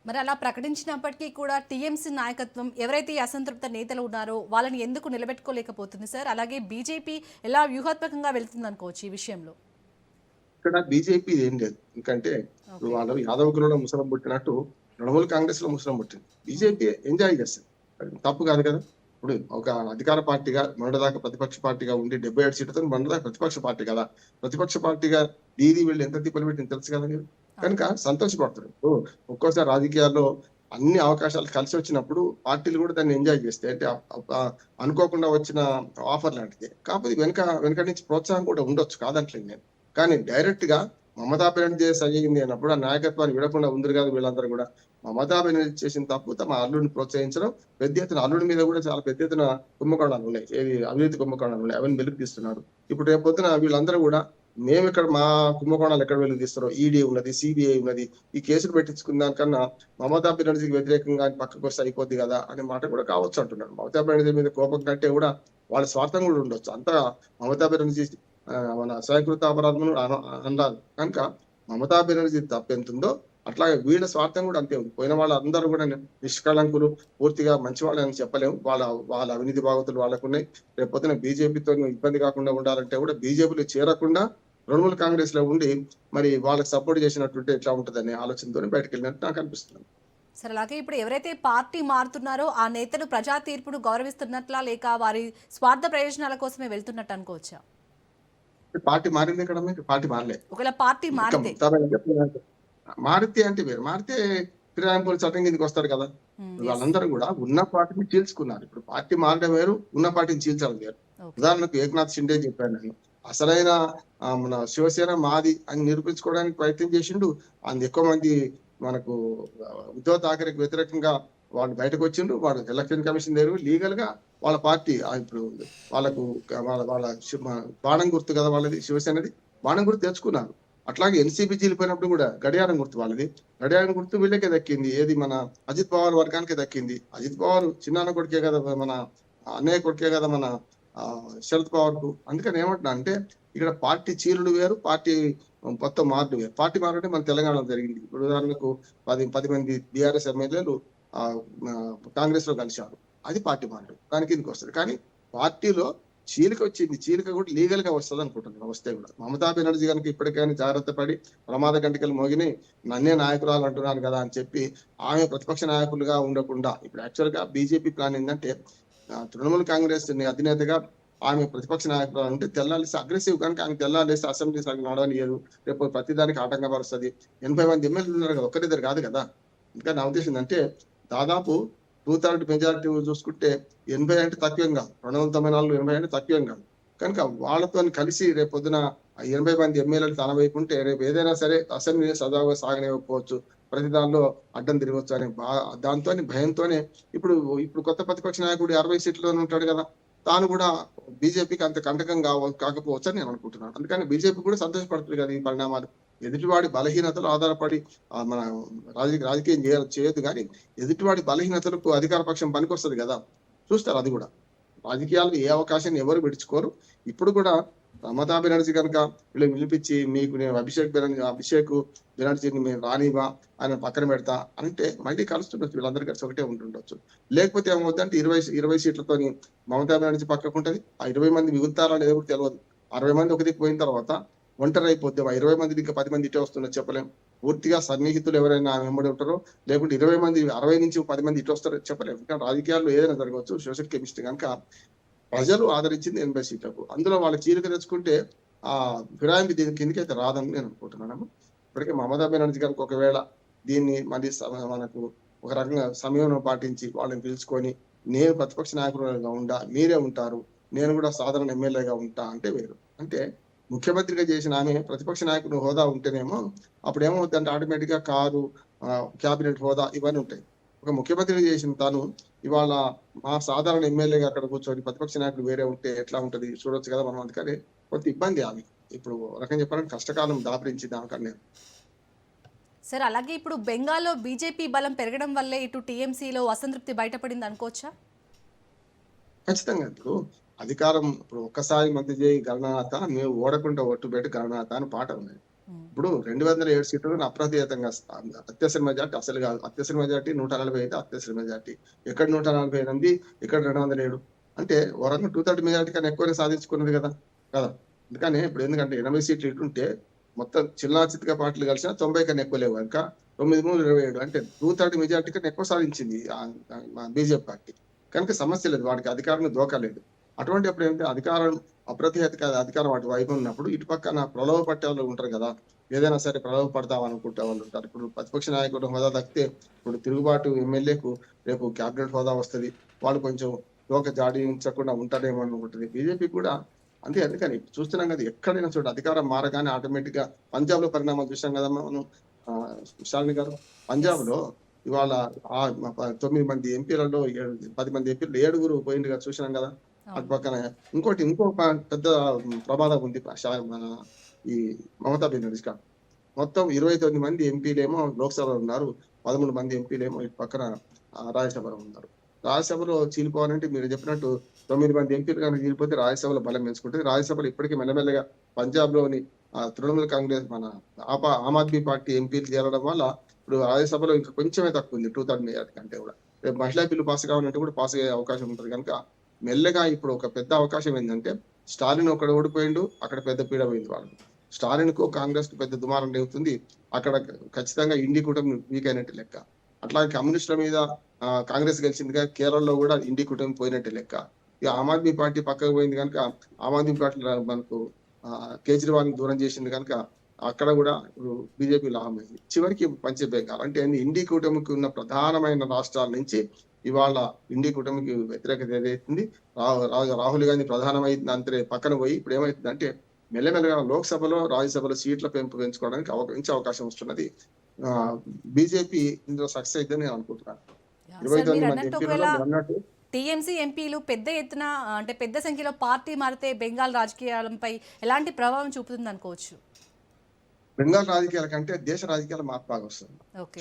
మరి అలా ప్రకటించినప్పటికీ కూడా టీఎంసీ నాయకత్వం ఎవరైతే ఈ అసంతృప్త నేతలు ఉన్నారో వాళ్ళని ఎందుకు నిలబెట్టుకోలేకపోతుంది సార్? అలాగే బీజేపీ ఎలా వ్యూహాత్మకంగా వెళ్తుంది అనుకోవచ్చు ఈ విషయంలో? ఇక్కడ బీజేపీ ఏం లేదు. ఎందుకంటే ఇప్పుడు ఓకే. వాళ్ళు యాదవ కులంలో ముసలం పుట్టినట్టు తృణమూల్ కాంగ్రెస్ లో ముసలం పుట్టింది. హ్మ్. బీజేపీ ఎంజాయ్ చేస్తుంది. అది తప్పు కాదు కదా! ఇప్పుడు ఒక అధికార పార్టీగా మొన్నటిదాకా ప్రతిపక్ష పార్టీగా ఉండి 77 సీట్లతో మొన్నటిదాకా ప్రతిపక్ష పార్టీ కదా! ప్రతిపక్ష పార్టీగా వీళ్ళు ఎంత తిప్పలు పెట్టింది తెలుసు కదా మీరు. అవును. కనుక సంతోషపడతారు. ఇప్పుడు ఒక్కోసారి రాజకీయాల్లో అన్ని అవకాశాలు కలిసి వచ్చినప్పుడు పార్టీలు కూడా దాన్ని ఎంజాయ్ చేస్తాయి. అంటే అనుకోకుండా వచ్చిన ఆఫర్ లాంటిది. కాకపోతే వెనక నుంచి ప్రోత్సాహం కూడా ఉండొచ్చు కాదంటలేదు నేను. కానీ డైరెక్ట్‌గా మమతా బెనర్జీ అయ్యింది అన్నప్పుడు ఆ నాయకత్వాన్ని వీడకుండా ఉందిరు కాదు వీళ్ళందరూ గూడా. మమతా బెనర్జీ చేసిన తప్పు తమ అల్లుడిని ప్రోత్సహించడం. పెద్ద ఎత్తున అల్లుడి మీద గూడా చాలా పెద్ద ఎత్తున కుంభకోణాలున్నాయి. ఏది అవినీతి కుంభకోణాలున్నాయి. అవన్నీ వెలికి తీస్తున్నారు. ఇప్పుడు రేపొద్దున వీళ్ళందరూ గూడా మేమెక్కడ మా కుంభకోణాలు ఎక్కడ వెలికి తీస్తారో ఈడీ ఉన్నది, సీబీఐ ఉన్నది. ఈ కేసులు పెట్టించుకున్న దానికన్నా మమతా బెనర్జీకి వ్యతిరేకంగా పక్కకొస్తే అయిపోద్ది గదా! అనే మాట కూడా కావచ్చు అంటున్నాను. మమతా బెనర్జీ మీద కోపం కంటే గూడా వాళ్ళ స్వార్థం గూడా ఉండొచ్చు. అంతగా మమతా బెనర్జీ మన స్వీకృత అపరాధం అనరాదు. కనుక మమతా బెనర్జీ తప్పెంతుందో అట్లాగే వీళ్ళ స్వార్థం కూడా అంతే ఉంది. పోయిన వాళ్ళందరూ కూడా నిష్కళంకులు, పూర్తిగా మంచివాళ్ళని చెప్పలేము. వాళ్ళ అవినీతి బాగోతులు వాళ్ళకున్నాయి. రేపొద్దున బీజేపీతోని ఇబ్బంది కాకుండా ఉండాలంటే కూడా బీజేపీలో చేరకుండా తృణమూల్ కాంగ్రెస్‌లో ఉండి మరి వాళ్ళకి సపోర్ట్ చేసినట్టుంటే ఎట్లా ఉంటదనే ఆలోచనతోని బయటికెళ్ళినట్టు నాకు అనిపిస్తుంది. సరే, అలాగే ఇప్పుడు ఎవరైతే పార్టీ మారుతున్నారో ఆ నేతలు ప్రజా తీర్పును గౌరవిస్తున్నట్లా లేక వారి స్వార్థ ప్రయోజనాల కోసమే వెళ్తున్నట్టు అనుకోవచ్చా? పార్టీ మారింది ఎక్కడ మీకు? పార్టీ మారలే. ఒకవేళ పార్టీ ఇంకా మారితే? మమతా బెనర్జీ మారితే అంటే వేరు. మారితే ఫిరాయింపుల చట్టం కిందకొస్తారు కదా! యెస్. వాళ్ళందరూ గూడా ఉన్న పార్టీని చీల్చుకున్నారు. ఇప్పుడు పార్టీ మారడం వేరు, ఉన్న పార్టీని చీల్చడం వేరు. ఓకే. ఉదాహరణకు ఏకనాథ్ షిండే చెప్పాను నేను. అసలైన మన శివసేన మాది అని నిరూపించుకోవడానికి ప్రయత్నం చేసిండు. ఎక్కువ మంది మనకు ఉద్ధవ్ ఠాకరేకి వ్యతిరేకంగా వాళ్ళు బయటకొచ్చిండ్రు. వాళ్ళు ఎలక్షన్ కమిషన్ దగ్గర లీగల్‌గా వాళ్ళ పార్టీ ఇప్పుడు వాళ్ళకు వాళ్ళ వాళ్ళ బాణం గుర్తు కదా వాళ్ళది శివసేనది. బాణం గుర్తు తెచ్చుకున్నారు. అట్లాగే ఎన్‌సీపీ చీలిపోయినప్పుడు గూడా గడియారం గుర్తు వాళ్ళది. గడియారం గుర్తు వీళ్ళకే దక్కింది. ఏది మన అజిత్ పవార్ వర్గానికే దక్కింది. అజిత్ పవార్ చిన్నాన్న కొడుకే కదా మన అన్నయ్య కొడుకే కదా మన శరద్ పవార్‌కు. అందుకని ఏమంటున్నా అంటే ఇక్కడ పార్టీ చీలుడు వేరు, పార్టీ మొత్తం మారుడు వేరు. పార్టీ మారడం మన తెలంగాణలో జరిగింది. ఇప్పుడు ఉదాహరణకు 10 మంది బీఆర్ఎస్ ఎమ్మెల్యేలు ఆహ్, కాంగ్రెస్‌లో కలిశారు. అది పార్టీ మారడం. దాని కిందకొస్తది. కానీ పార్టీలో చీలికొచ్చింది. చీలిక కూడా లీగల్‌గా వస్తదనుకుంటున్నాను వస్తే గూడా. మమతా బెనర్జీ గనుక ఇప్పటికైనా జాగ్రత్త పడి ప్రమాద గంటికలు మోగినయి. నన్నే నాయకురాలు అంటున్నారు గదా! అని చెప్పి ఆమె ప్రతిపక్ష నాయకులుగా ఉండకుండా ఇప్పుడు యాక్చువల్‌గా బీజేపీ ప్లాన్ ఏందంటే తృణమూల్ కాంగ్రెస్ అధినేతగా ఆమె ప్రతిపక్ష నాయకురాలు ఉంటే తెల్లాలేసి అగ్రెసివ్ గనుక ఆమె తెల్లాలేసి అసెంబ్లీ సరిగ్గా నడవనియ్యదు. రేపు ప్రతిదానికి ఆటంకపరుస్తది. 80 మంది ఎమ్మెల్యేలు ఉన్నారు కదా! ఒక్కరిద్దరు కాదు గదా! అందుకని నా ఉద్దేశం ఏందంటే దాదాపు 2/3 మెజారిటీ చూసుకుంటే 80 అంటే తక్కువేం గాదు. 294, 80 అంటే తక్కువేం గాదు. కనుక వాళ్ళతోని కలిసి రేపొద్దున ఆ 80 మంది ఎమ్మెల్యేలు తన వైపు ఉంటే రేపు ఏదైనా సరే అసెంబ్లీని సజావుగా సాగనివ్వకపోవచ్చు. ప్రతి దానిలో అడ్డం తిరగొచ్చు అనే దాంతోని భయంతోనే ఇప్పుడు ఇప్పుడు కొత్త ప్రతిపక్ష నాయకుడు 60 సీట్లలోనే ఉంటాడు గదా! తాను గూడా బీజేపీకి అంత కంటకం కాకపోవచ్చని నేను అనుకుంటున్నాను. అందుకని బీజేపీ కూడా సంతోషపడుతుంది గదా! ఈ పరిణామాలు. ఎదుటివాడి బలహీనతలు ఆధారపడి మన రాజకీయం చేయొద్దు గానీ ఎదుటివాడి బలహీనతలకు అధికార పక్షం పనికొస్తది గదా! చూస్తారు అది గూడా. రాజకీయాల్లో ఏ అవకాశాన్ని ఎవరు విడుచుకోరు. ఇప్పుడు కూడా మమతా బెనర్జీ గనుక వీళ్ళని పిలిపించి మీకు నేను అభిషేక్ బెనర్జీని మేము రానివ్వా, ఆయనను పక్కన పెడతా అంటే మళ్ళీ కలుస్తుండొచ్చు. వీళ్ళందరూ కలిసి ఒకటే ఉంటుండొచ్చు. లేకపోతే ఏమవుద్దంటే 20 సీట్లతోని మమతా బెనర్జీ పక్కకుంటది. ఆ 20 మంది మిగులుతారా లేదో కూడా తెలవదు. 60 మంది ఒక దిక్కు పోయిన తర్వాత ఒంటరైపోద్ది. ఆ 20 మందిలో ఇంకా 10 మంది ఇటే వస్తున్నారో చెప్పలేం. పూర్తిగా సన్నిహితులు ఎవరైనా ఆమె వెంబడి ఉంటారో, లేకుంటే 20 మంది 60 నుంచి 10 మంది ఇటొస్తారో చెప్పలేం. ఎందుకంటే రాజకీయాల్లో ఏదైనా జరగవచ్చు. సోషల్ కెమిస్ట్రీ గనుక ప్రజలు ఆదరించింది 80 సీట్లకు. అందులో వాళ్ళ చీలిక తెచ్చుకుంటే ఫిరాయింపు దీని కిందకైతే రాదని నేను అనుకుంటున్నాను. ఇప్పటికే మమతా బెనర్జీ గారికి ఒకవేళ దీన్ని మళ్ళీ మనకు ఒక రకంగా సంయమనం పాటించి వాళ్ళని పిలుచుకొని, నేను ప్రతిపక్ష నాయకుడిగా మీరే ఉంటారు. నేను కూడా సాధారణ ఎమ్మెల్యేగా ఉంటా అంటే వేరు. అంటే ముఖ్యమంత్రిగా చేసిన ఆమె ప్రతిపక్ష నాయకుడి హోదా ఉంటేనేమో అప్పుడేమవుద్దంటే ఆటోమేటిక్‌గా కారు, క్యాబినెట్ హోదా ఇవన్నీ ఉంటాయి. ఒక ముఖ్యమంత్రిగా చేసిన తను ఇవాళ మా సాధారణ ఎమ్మెల్యేగా అక్కడ కూర్చొని ప్రతిపక్ష నాయకుడు వేరే ఉంటే ఎట్లా ఉంటది చూడొచ్చు కదా మనం. అందుకని కొంత ఇబ్బంది ఆమె. ఇప్పుడు ఒక రకంగా చెప్పాలంటే కష్టకాలం దాపురించింది ఆమెకని నేను. సార్, అలాగే ఇప్పుడు బెంగాల్‌లో బీజేపీ బలం పెరగడం వల్లే ఇటు టీఎంసీలో అసంతృప్తి బయటపడింది అనుకోవచ్చా? ఖచ్చితంగా ఇప్పుడు అధికారం ఇప్పుడు ఒక్కసారి మంత్రి చేయి గణనాథ మేము ఓడకుండా ఒట్టు పెట్టి గణనాథ అని పాట ఉన్నది. ఇప్పుడు 207 సీట్లను అప్రతిహతంగా అత్యవసర మెజార్టీ అసలు కాదు. అత్యవసర మెజార్టీ 140 అయితే అత్యవసర మెజార్టీ. ఎక్కడ 148, ఇక్కడ 207. అంటే వరంగల్ 230 మెజార్టీ కన్నా ఎక్కువనే సాధించుకున్నది కదా! కదా! అందుకని ఇప్పుడు ఎందుకంటే 80 సీట్లు ఇటుంటే మొత్తం చిల్లా చితకా పార్టీలు కలిసినా 90 కన్నా ఎక్కువ లేవు. ఇంకా 9, 3, 27 అంటే 230 మెజార్టీ కన్నా ఎక్కువ సాధించింది బీజేపీ పార్టీ. కనుక సమస్య లేదు. వాడికి అధికారం దోకా లేదు. అటువంటప్పుడు ఏంటంటే అధికారం అప్రతిహత అధికారం అటు వైపు ఉన్నప్పుడు ఇటు పక్కన ప్రలోభ పట్టే వాళ్ళు ఉంటారు కదా! ఏదైనా సరే ప్రలోభ పడతాం అనుకుంటే వాళ్ళు ఉంటారు. ఇప్పుడు ప్రతిపక్ష నాయకుడు హోదా దక్కితే ఇప్పుడు తిరుగుబాటు ఎమ్మెల్యేకు రేపు క్యాబినెట్ హోదా వస్తది. వాళ్ళు కొంచెం తోక జాడించకుండా ఉంటారేమో అనుకుంటది. బీజేపీ కూడా అంతే. అందుకని చూస్తున్నాం కదా! ఎక్కడైనా చూడండి అధికారం మారగానే ఆటోమేటిక్ గా పంజాబ్‌లో పరిణామాలు చూసాం కదమ్మా మనం. శాలిని గారు, ఎస్. పంజాబ్‌లో ఇవాళ 9 మంది ఎంపీలలో 10 మంది ఎంపీలు 7 పోయిండ్రు కదా! చూసినాం కదా! అటు అవును. పక్కన ఇంకో పెద్ద ప్రమాదం ఉంది. మన ఈ మమతా బెనర్జీ కాడ. మొత్తం 29 మంది ఎంపీలేమో లోక్సభలో ఉన్నారు. 13 మంది ఎంపీలేమో ఇటు పక్కన రాజ్యసభలో ఉన్నారు. రాజ్యసభలో చీలిపోవాలంటే మీరు చెప్పినట్టు 9 మంది ఎంపీలు గనుక చీలిపోతే రాజ్యసభలో బలం పెంచుకుంటది. రాజ్యసభలో ఇప్పటికే మెల్లమెల్లగా పంజాబ్‌లోని తృణమూల్ కాంగ్రెస్ మన ఆమ్ ఆద్మీ పార్టీ ఎంపీలు చేరడం వల్ల ఇప్పుడు రాజ్యసభలో ఇంకా కొంచెమే తక్కువుంది. 2/3 మెజారిటీ కంటే కూడా. రేపు మహిళా బిల్లు పాస్ కావాలంటే కూడా పాస్ అయ్యే అవకాశం ఉంటది కనుక మెల్లగా ఇప్పుడు ఒక పెద్ద అవకాశం ఏందంటే స్టాలిన్ ఒక్కడు ఓడిపోయిండు. అక్కడ పెద్ద పీడ పోయింది వాళ్ళకి. స్టాలిన్‌కు, కాంగ్రెస్‌కు పెద్ద దుమారం రేగుతుంది. అక్కడ ఖచ్చితంగా ఇండి కూటమి వీక్ అయినట్టు లెక్క. అట్లాగే కమ్యూనిస్టుల మీద కాంగ్రెస్ గెలిచిందిగా కేరళలో కూడా ఇండి కూటమి పోయినట్టే లెక్క. ఇక ఆమ్ ఆద్మీ పార్టీ పక్కకు పోయింది కనుక ఆమ్ ఆద్మీ పార్టీ మనకు కేజ్రీవాల్‌ని దూరం చేసింది కనుక అక్కడ కూడా ఇప్పుడు బీజేపీ లాభమైంది. చివరికి పంచ బెంగాల్ అంటే ఇండి కూటమికి ఉన్న ప్రధానమైన రాష్ట్రాల నుంచి ఇవాళ ఇండి కూటమికి వ్యతిరేకత ఏదైతుంది రాహుల్ గాంధీ ప్రధానమైంది అంతే పక్కన పోయి ఇప్పుడు ఏమైతుందంటే మెల్లమెల్లగా లోక్సభలో రాజ్యసభలో సీట్ల పెంచుకోవడానికి మంచి అవకాశం వస్తున్నది. బీజేపీ ఇందులో సక్సెస్ అయిద్దని నేను అనుకుంటున్నాను. సార్, మీరు 29 మంది అన్నట్టు ఎంపీలలో ఒకవేళ మీరు అన్నట్టు టీఎంసీ ఎంపీలు పెద్ద ఎత్తున అంటే పెద్ద సంఖ్యలో పార్టీ మారితే బెంగాల్ రాజకీయాలపై ఎలాంటి ప్రభావం చూపుతుంది అనుకోవచ్చు? బెంగాల్ రాజకీయాల కంటే దేశ రాజకీయాల మార్పు బాగా వస్తుంది. ఓకే.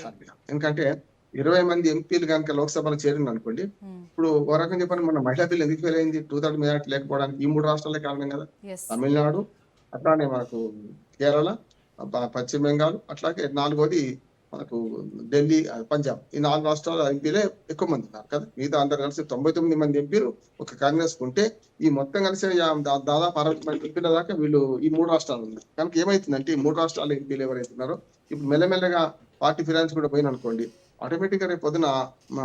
ఎందుకంటే 20 మంది ఎంపీలు కనుక లోక్సభలో చేరింది అనుకోండి. ఇప్పుడు ఓ రకం చెప్పండి మన మహిళా బిల్ ఎందుకు ఫెయిల్ అయింది? 2/3 మెజారిటీ లేకపోవడానికి ఈ 3 రాష్ట్రాలే కారణం కదా! ఎస్. తమిళనాడు, అట్లానే మనకు కేరళ, పశ్చిమ బెంగాల్, అట్లాగే నాలుగోది మనకు ఢిల్లీ, పంజాబ్. ఈ 4 రాష్ట్రాల ఎంపీలే ఎక్కువ మంది ఉన్నారు కదా! మిగతా అందరు కలిసి 99 మంది ఎంపీలు ఒక కాంగ్రెస్ ఉంటే ఈ మొత్తం కలిసి దాదాపు 60 మంది ఎంపీల దాకా వీళ్ళు ఈ 3 రాష్ట్రాలు ఉన్నాయి. కనుక ఏమైతుందంటే ఈ 3 రాష్ట్రాల ఎంపీలు ఎవరైతే ఉన్నారో ఇప్పుడు మెల్లమెల్లగా పార్టీ ఫినాన్స్ కూడా పోయిందనుకోండి. ఆటోమేటిక్ గా రేపు పొద్దున మా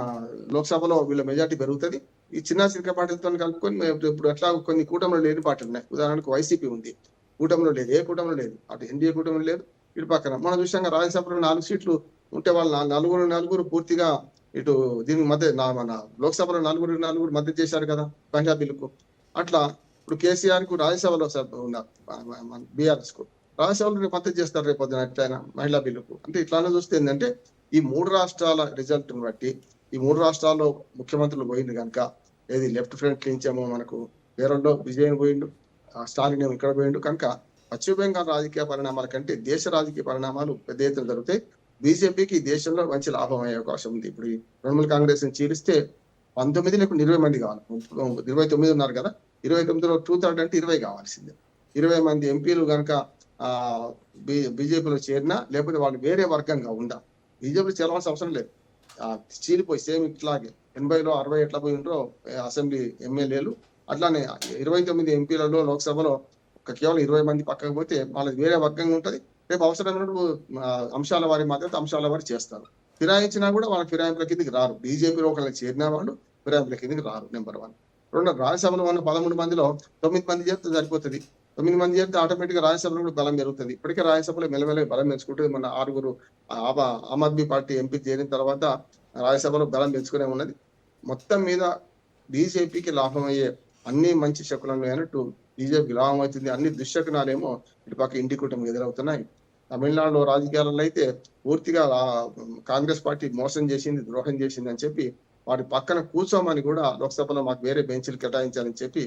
లోక్సభలో వీళ్ళ మెజార్టీ పెరుగుతుంది. ఈ చిన్న చిన్న పార్టీలతో కలుపుకొని ఇప్పుడు ఎట్లా కొన్ని కూటమిలో లేని పార్టీలు ఉన్నాయి. ఉదాహరణకు వైసీపీ ఉంది. కూటమిలో లేదు. ఏ కూటమిలో లేదు. అటు ఎన్డీఏ కూటమిలో లేదు. ఇటు పక్కన మనం చూసాం రాజ్యసభలో 4 సీట్లు ఉంటే వాళ్ళు నలుగురు పూర్తిగా ఇటు దీనికి మధ్య మన లోక్సభలో నలుగురు మద్దతు చేశారు కదా పంజాబ్ బిల్లుకు. అట్లా ఇప్పుడు కేసీఆర్ కు రాజ్యసభలో బీఆర్ఎస్ కు రాజ్యసభలో మద్దతు చేస్తారు రేపు పొద్దున ఎట్లయినా మహిళా బిల్లుకు. అంటే ఇట్లానే చూస్తే ఏంటంటే ఈ 3 రాష్ట్రాల రిజల్ట్ ని బట్టి ఈ 3 రాష్ట్రాల్లో ముఖ్యమంత్రులు పోయింది కనుక ఏది లెఫ్ట్ ఫ్రంట్ నుంచేమో మనకు కేరళలో విజయన్ పోయిండు, స్టాలిన్ ఏమో ఇక్కడ పోయిండు. కనుక పశ్చిమ బెంగాల్ రాజకీయ పరిణామాల కంటే దేశ రాజకీయ పరిణామాలు పెద్ద ఎత్తున జరుగుతాయి. బీజేపీకి దేశంలో మంచి లాభం అయ్యే అవకాశం ఉంది. ఇప్పుడు ఈ తృణమూల్ కాంగ్రెస్ ని చీలిస్తే 19 లేకుండా 20 మంది కావాలి. 29 ఉన్నారు కదా, 29లో 2/3 అంటే 20 కావాల్సిందే. 20 మంది ఎంపీలు కనుక బీజేపీలో చేరినా లేకపోతే వాళ్ళు వేరే వర్గంగా ఉందా బీజేపీ చేరవలసిన అవసరం లేదు. చీలిపోయి సేమ్ ఇట్లాగే 80లో 60 ఎట్లా పోయి ఉంటారో అసెంబ్లీ ఎమ్మెల్యేలు అట్లానే 29 ఎంపీలలో లోక్సభలో కేవలం 20 మంది పక్కకు పోతే వాళ్ళది వేరే వర్గంగా ఉంటది. రేపు అవసరమైనప్పుడు అంశాల వారి మద్దతు అంశాల వారి చేస్తారు. ఫిరాయించినా కూడా వాళ్ళ ఫిరాయింపుల కిందకి రారు. బీజేపీలో ఒకళ్ళు చేరిన వాళ్ళు ఫిరాయింపుల కిందకి రారు. నెంబర్ 1. 2 రాజ్యసభలో ఉన్న 13 మందిలో 9 మంది చేస్తే సరిపోతుంది. 9 మంది చేస్తే ఆటోమేటిక్ గా రాజ్యసభలో కూడా బలం పెరుగుతుంది. ఇప్పటికే రాజ్యసభలో మెల్లమెల్లగా బలం పెంచుకుంటుంది. మన 6 ఆమ్ ఆద్మీ పార్టీ ఎంపీ చేరిన తర్వాత రాజ్యసభలో బలం పెంచుకునే ఉన్నది. మొత్తం మీద బీజేపీకి లాభం అయ్యే అన్ని మంచి శకునాలు అయినట్టు బీజేపీకి లాభం అవుతుంది. అన్ని దుశ్శకునాలేమో ఇటు పక్క ఇంటి కూటమి ఎదురవుతున్నాయి. తమిళనాడులో రాజకీయాలలో అయితే పూర్తిగా కాంగ్రెస్ పార్టీ మోసం చేసింది, ద్రోహం చేసింది అని చెప్పి వాటి పక్కన కూర్చోమని కూడా లోక్సభలో మాకు వేరే బెంచ్లు కేటాయించాలని చెప్పి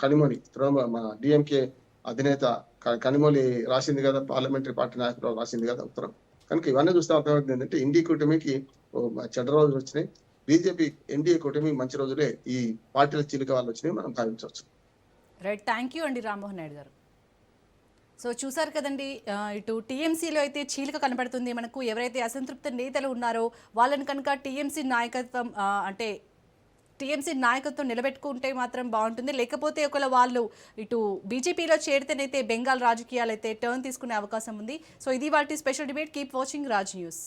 కనిమొళి మన డిఎంకే అధినేత కనిమొళి రాసింది కదా, పార్లమెంటరీ పార్టీ నాయకులు రాసింది కదా ఉత్తరం. కనుక ఇవన్నీ చూస్తే అర్థమవుతుంది ఏంటంటే ఇండి కూటమికి చెడ్డ రోజులు వచ్చినాయి. బీజేపీ ఎన్డీఏ కూటమి మంచి రోజులే ఈ పార్టీల చీలిక వాళ్ళు వచ్చినాయి మనం భావించవచ్చు. రైట్. థ్యాంక్ యూ అండి రామ్మోహన్ నాయుడు గారు. సో చూసారు కదండి, ఇటు టీఎంసీలో అయితే చీలిక కనబడుతుంది మనకు. ఎవరైతే అసంతృప్త నేతలు ఉన్నారో వాళ్ళని కనుక టీఎంసీ నాయకత్వం అంటే టీఎంసీ నాయకత్వం నిలబెట్టుకుంటే మాత్రం బాగుంటుంది. లేకపోతే ఒకవేళ వాళ్ళు ఇటు బీజేపీలో చేరితేనైతే బెంగాల్ రాజకీయాలు అయితే టర్న్ తీసుకునే అవకాశం ఉంది. సో ఇది వాటి special debate. Keep watching Raj news.